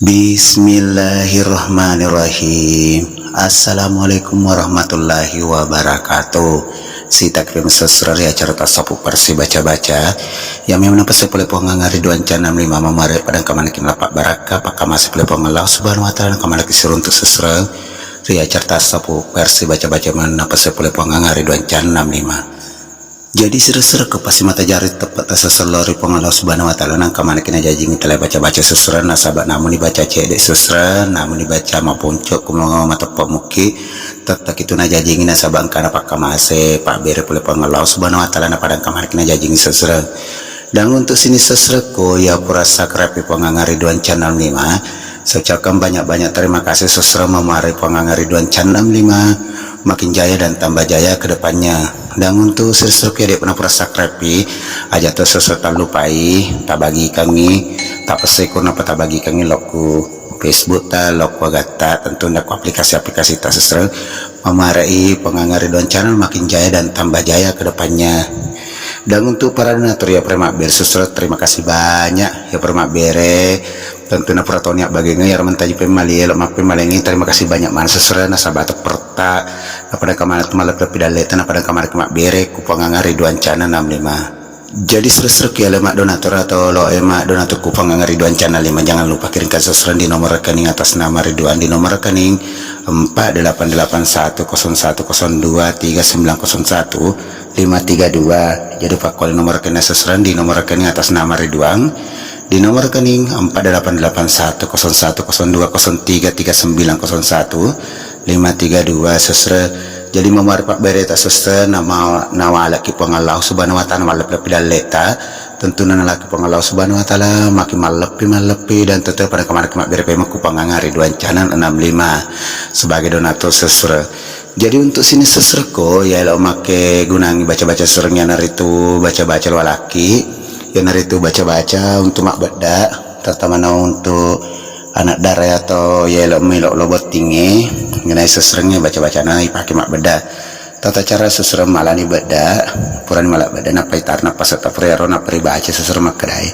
Bismillahirrahmanirrahim. Assalamualaikum warahmatullahi wabarakatuh. Si takrim sesra ya cerita sapu persi baca-baca yang memang pasti boleh pengang Ridwan Canam 5 memare padang kamanakin lapak baraka pakam masih boleh pengalau subhanahu wa ta'ala kamanakin suruh untuk sesra ria cerita sapu persi baca-baca mana pasti boleh pengang Ridwan Canam 5. Jadi sira-sira ke pasi mata jari tepat asa selori pengalau subhanahu wa ta'ala nang kamana kina jajing telah baca-baca sesra nasabak namun dibaca cedek sesra namun dibaca mapuncok kumongo mata pemuki tetap itu na jajing nasabak kana pak kamase pak bere boleh pengalau subhanahu wa ta'ala na padang kamana kina jajing sesra. Dan untuk sini sesra ko ya kurasa krepi pengangar Ridwan Canam 5 saya ucapkan banyak-banyak terima kasih sesra memari pengangar Ridwan Canam 5 makin jaya dan tambah jaya ke depannya. Dan untuk sesra dia pernah subscribe aja tuh sesra tak lupai tak bagi kami tak pesekun apa tak bagi kami loku Facebook tak loku gata tentu nak aplikasi-aplikasi tak sesra memarahi pengangar Ridwan Channel makin jaya dan tambah jaya ke depannya. Dan untuk para donatur ya Premak Bere sesra terima kasih banyak ya Premak Bere tentu na peratonia bagainya ya remantaji pemali elok mak pemalengi terima kasih banyak man sesra na sahabat perta na pada kamar malap pidaleta na pada kamar Mak Bere ku pengangar Ridwan Canam 65. Jadi sesra ya lemak donatur atau lo emak donatur ku pengangar Ridwan Canam 5 jangan lupa kirimkan sesra di nomor rekening atas nama Ridwan di nomor rekening 488101023901 jadi pak kali nomor rekening sesra di nomor rekening atas nama Ridwan di nomor rekening 488101033901 532 jadi memari Pak Bere tak sesra nama laki pengalau subhanahu wa ta'ala malap pidaleta tentu nana laki pengalau subhanahu wa ta'ala makin malepi dan tetap pada kemarin Mak Bere pemaku pengangar Ridwan Canam 65 sebagai donatur sesra. Jadi untuk sini sesra ko ya lo make gunangi baca-baca serengnya naritu baca-baca walaki ya naritu baca-baca untuk mak beda terutama untuk anak darah atau ya lo melok lobot tinggi ngenai sesrengnya baca-baca nai pakai mak beda tata cara sesrem malani beda puran malak beda napai tarna pasata prero na baca sesrem kedai.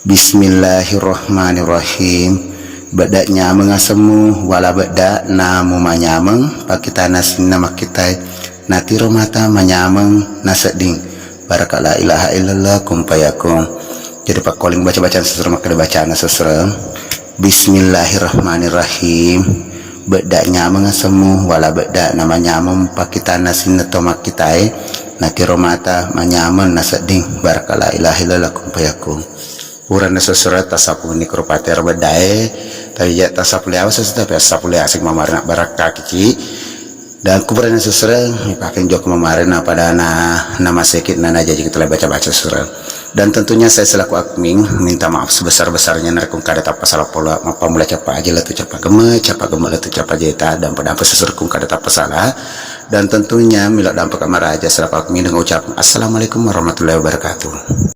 Bismillahirrahmanirrahim. Bedaknya mengasemu wala beda namu manyameng pakita nasin nama kita natiro mata manyameng naseding barakala ilaha illallah kumpayakum. Jadi pak calling baca-bacaan sesrem kedai bacaan sesrem. Bismillahirrahmanirrahim. Bedaknya mengasemu wala beda namanya pakita nasin natomak kita natiro mata manyameng naseding barakala ilaha illallah kumpayakum. Uran sesra tasapu ni kropater bedae tadi ya tasapu leawas tapi tasapu asik mamarna baraka kici dan kuburan sesra pakai jok mamarna pada nama sekit nana jadi kita baca-baca sesra. Dan tentunya saya selaku admin minta maaf sebesar-besarnya narekung kada tapa salah pola apa mulai capa aja lah tu capa geme lah tu capa jeta dan pada apa seserkung kada tapa salah. Dan tentunya milak dampak kamar aja selaku admin dengan ucapan assalamualaikum warahmatullahi wabarakatuh.